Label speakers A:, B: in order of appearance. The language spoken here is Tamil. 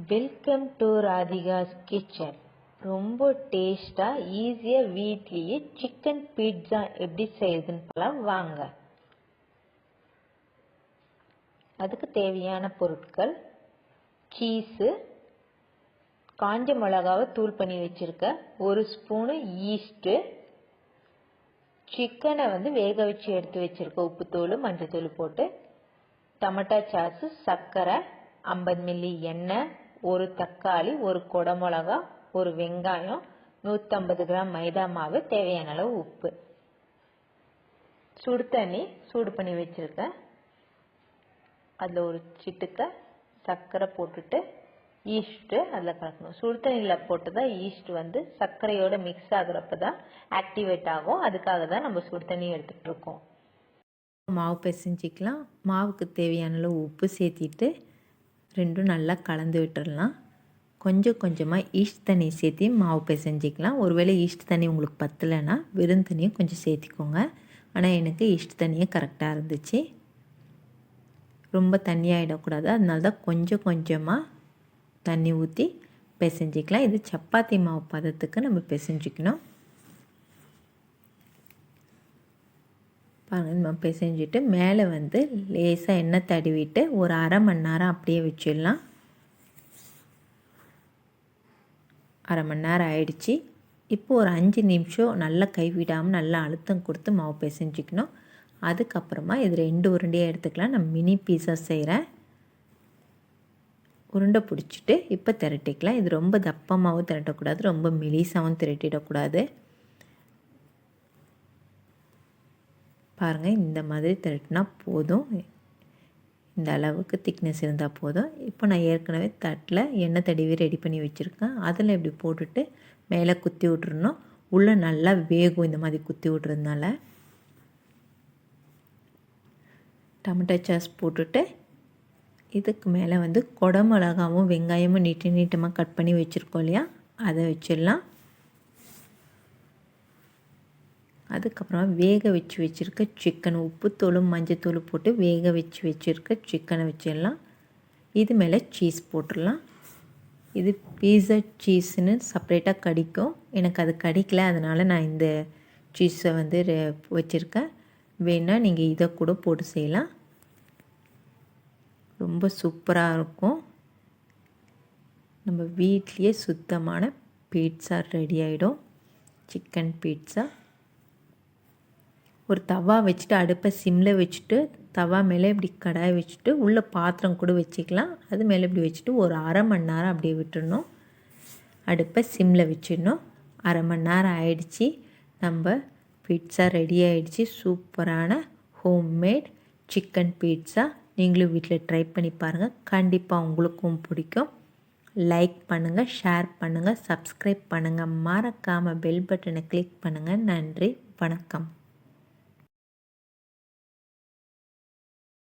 A: Welcome to Radhika's kitchen. ரொம்ப டேஸ்டாக ஈஸியாக வீட்லேயே சிக்கன் பீட்சா எப்படி செய்யுதுன்னு பார்க்கலாம் வாங்க. அதுக்கு தேவையான பொருட்கள்: சீஸு, காஞ்ச மிளகாவை தூள் பண்ணி வச்சுருக்க, 1 ஸ்பூனு ஈஸ்ட்டு, சிக்கனை வேக வச்சு எடுத்து வச்சுருக்க, உப்புத்தூள் மஞ்சத்தூள் போட்டு, டொமேட்டோ சாஸு, சர்க்கரை, 50 மில்லி எண்ணெய், 1 தக்காளி, 1 குடமிளகா, 1 வெங்காயம், 150 கிராம் மைதா மாவு, தேவையான அளவு உப்பு. சுடு தண்ணி சூடு பண்ணி வச்சுருக்கேன், அதில் ஒரு சிட்டுக்க சர்க்கரை போட்டுட்டு ஈஸ்ட்டு அதில் கலக்கணும். சுடு தண்ணியில் போட்டு தான் ஈஸ்ட் சர்க்கரையோட மிக்ஸ் ஆகுறப்ப தான் ஆக்டிவேட் ஆகும். அதுக்காக தான் நம்ம சுடு தண்ணி எடுத்துகிட்டு இருக்கோம்.
B: மாவு பிசைஞ்சிக்கலாம். மாவுக்கு தேவையான அளவு உப்பு சேர்த்திட்டு ரெண்டும் நல்லா கலந்து விட்டுடலாம். கொஞ்சம் கொஞ்சமாக ஈஸ்ட் தண்ணி சேர்த்தி மாவு பிசைஞ்சிக்கலாம். ஒருவேளை ஈஸ்ட் தண்ணி உங்களுக்கு பத்தலைன்னா வெறும் தண்ணியும் கொஞ்சம் சேர்த்திக்கோங்க. ஆனால் எனக்கு ஈஸ்ட் தண்ணியே கரெக்டாக இருந்துச்சு. ரொம்ப தண்ணியாகிடக்கூடாது, அதனால தான் கொஞ்சம் கொஞ்சமாக தண்ணி ஊற்றி பிசைஞ்சிக்கலாம். இது சப்பாத்தி மாவு பதத்துக்கு நம்ம பிசைஞ்சிக்கணும். பாருங்கள், நம்ம பிசைஞ்சிட்டு மேலே லேசாக எண்ணெய் தடவிட்டு ஒரு அரை மணி நேரம் அப்படியே வச்சிடலாம். அரை மணி நேரம் ஆயிடுச்சு. இப்போது ஒரு 5 நிமிஷம் நல்லா கைவிடாமல் நல்லா அழுத்தம் கொடுத்து மாவு பிசைஞ்சிக்கணும். அதுக்கப்புறமா இது 2 உருண்டையாக எடுத்துக்கலாம். நான் மினி பீஸா செய்கிறேன். உருண்டை பிடிச்சிட்டு இப்போ திரட்டிக்கலாம். இது ரொம்ப தப்பமாகவும் திரட்டக்கூடாது, ரொம்ப மெலிசாகவும் திரட்டிடக்கூடாது. பாருங்கள், இந்த மாதிரி திரட்டினா போதும். இந்த அளவுக்கு திக்னஸ் இருந்தால் போதும். இப்போ நான் ஏற்கனவே தட்டில் எண்ணெய் தடவி ரெடி பண்ணி வச்சுருக்கேன். அதில் இப்படி போட்டுட்டு மேலே குத்தி விட்டுறணும். உள்ளே நல்லா வேகும் இந்த மாதிரி குத்தி விட்றதுனால. டொமேட்டோ சாஸ் போட்டுட்டு இதுக்கு மேலே குடமிளகாவும் வெங்காயமும் நீட்டமாக கட் பண்ணி வச்சுருக்கோம் இல்லையா, அதை வச்சிடலாம். அதுக்கப்புறமா வேக வச்சு வச்சுருக்க சிக்கன், உப்புத்தூளும் மஞ்சத்தூள் போட்டு வேக வச்சு வச்சுருக்க சிக்கனை வச்சிடலாம். இது மேலே சீஸ் போட்டுடலாம். இது பீஸா சீஸ்னு செப்ரேட்டாக கடிக்கும். எனக்கு அது கடிக்கல, அதனால் நான் இந்த சீஸை வச்சுருக்கேன். வேணால் நீங்கள் இதை கூட போட்டு செய்யலாம். ரொம்ப சூப்பராக இருக்கும். நம்ம வீட்லேயே சுத்தமான பீட்சா ரெடி ஆகிடும். Chicken pizza. ஒரு தவா வச்சுட்டு அடுப்பை சிம்மில் வச்சுட்டு தவா மேலே இப்படி கடாயை வச்சுட்டு உள்ளே பாத்திரம் கூட வச்சுக்கலாம். அது மேலே இப்படி வச்சுட்டு ஒரு அரை மணி நேரம் அப்படியே விட்டுடணும். அடுப்பை சிம்மில் வச்சிடணும். அரை மணி நேரம் ஆயிடுச்சு. நம்ம பீட்சா ரெடி ஆகிடுச்சு. சூப்பரான ஹோம்மேட் சிக்கன் பீட்சா. நீங்களும் வீட்டில் ட்ரை பண்ணி பாருங்கள். கண்டிப்பாக உங்களுக்கும் பிடிக்கும். லைக் பண்ணுங்கள், ஷேர் பண்ணுங்கள், சப்ஸ்கிரைப் பண்ணுங்கள். மறக்காமல் பெல் பட்டனை கிளிக் பண்ணுங்கள். நன்றி, வணக்கம்.